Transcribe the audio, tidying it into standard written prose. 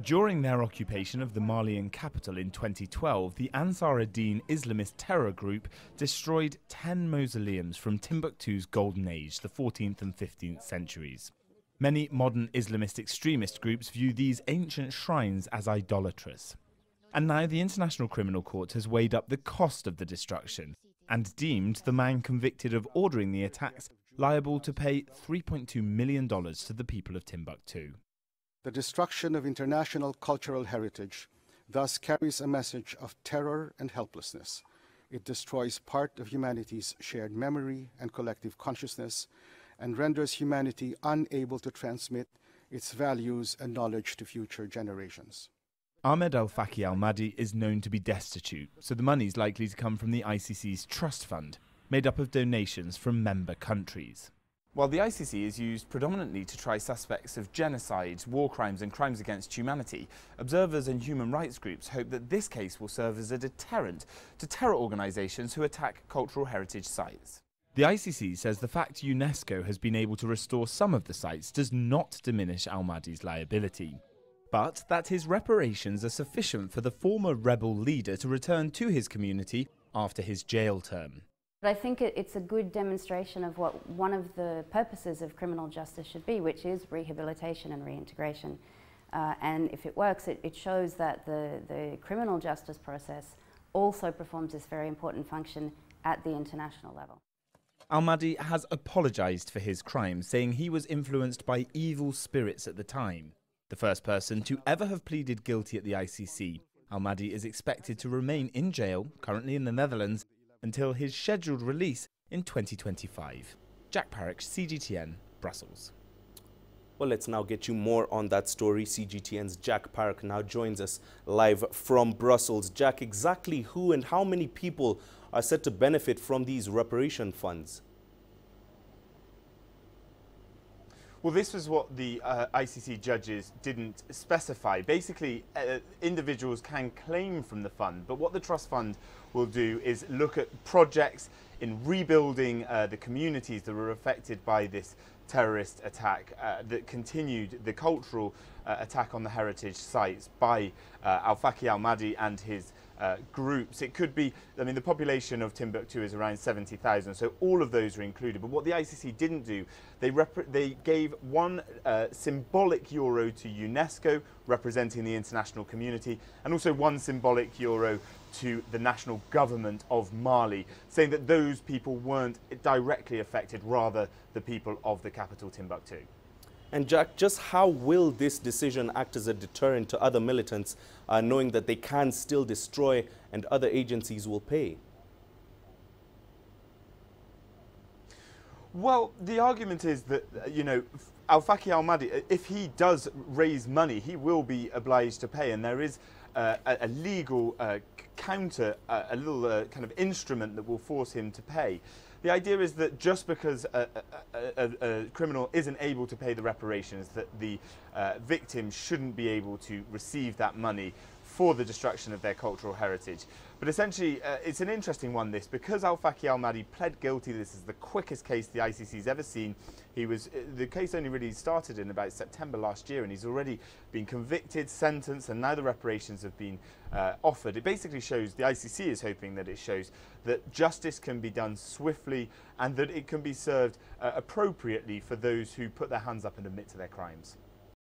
During their occupation of the Malian capital in 2012, the Ansar ad-Din Islamist terror group destroyed 10 mausoleums from Timbuktu's golden age, the 14th and 15th centuries. Many modern Islamist extremist groups view these ancient shrines as idolatrous. And now the International Criminal Court has weighed up the cost of the destruction and deemed the man convicted of ordering the attacks liable to pay $3.2 million to the people of Timbuktu. The destruction of international cultural heritage thus carries a message of terror and helplessness. It destroys part of humanity's shared memory and collective consciousness and renders humanity unable to transmit its values and knowledge to future generations. Ahmad al-Faqi al-Mahdi is known to be destitute, so the money is likely to come from the ICC's trust fund, made up of donations from member countries. While the ICC is used predominantly to try suspects of genocide, war crimes and crimes against humanity, observers and human rights groups hope that this case will serve as a deterrent to terror organisations who attack cultural heritage sites. The ICC says the fact UNESCO has been able to restore some of the sites does not diminish al-Mahdi's liability, but that his reparations are sufficient for the former rebel leader to return to his community after his jail term. I think it's a good demonstration of what one of the purposes of criminal justice should be, which is rehabilitation and reintegration. And if it works, it shows that the criminal justice process also performs this very important function at the international level. Al-Mahdi has apologised for his crimes, saying he was influenced by evil spirits at the time. The first person to ever have pleaded guilty at the ICC, Al-Mahdi is expected to remain in jail, currently in the Netherlands, until his scheduled release in 2025. Jack Parrock, CGTN, Brussels. Well, let's now get you more on that story. CGTN's Jack Parrock now joins us live from Brussels. Jack, exactly who and how many people are set to benefit from these reparation funds? Well, this was what the ICC judges didn't specify. Basically, individuals can claim from the fund, but what the trust fund will do is look at projects in rebuilding the communities that were affected by this terrorist attack that continued the cultural attack on the heritage sites by al-Faqi al-Mahdi and his groups. It could be, I mean, the population of Timbuktu is around 70,000, so all of those are included. But what the ICC didn't do, they gave one symbolic euro to UNESCO, representing the international community, and also one symbolic euro to the national government of Mali, saying that those people weren't directly affected, rather the people of the capital, Timbuktu. And Jack, just how will this decision act as a deterrent to other militants, knowing that they can still destroy and other agencies will pay? Well, the argument is that, you know, al-Faqi al-Mahdi, if he does raise money, he will be obliged to pay, and there is a legal counter, a little kind of instrument that will force him to pay. The idea is that just because a criminal isn't able to pay the reparations, that the victim shouldn't be able to receive that money for the destruction of their cultural heritage. But essentially, it's an interesting one, this, because al-Faqi al-Mahdi pled guilty. This is the quickest case the ICC's ever seen. The case only really started in about September last year, and he's already been convicted, sentenced, and now the reparations have been offered. It basically shows, the ICC is hoping that it shows that justice can be done swiftly and that it can be served appropriately for those who put their hands up and admit to their crimes.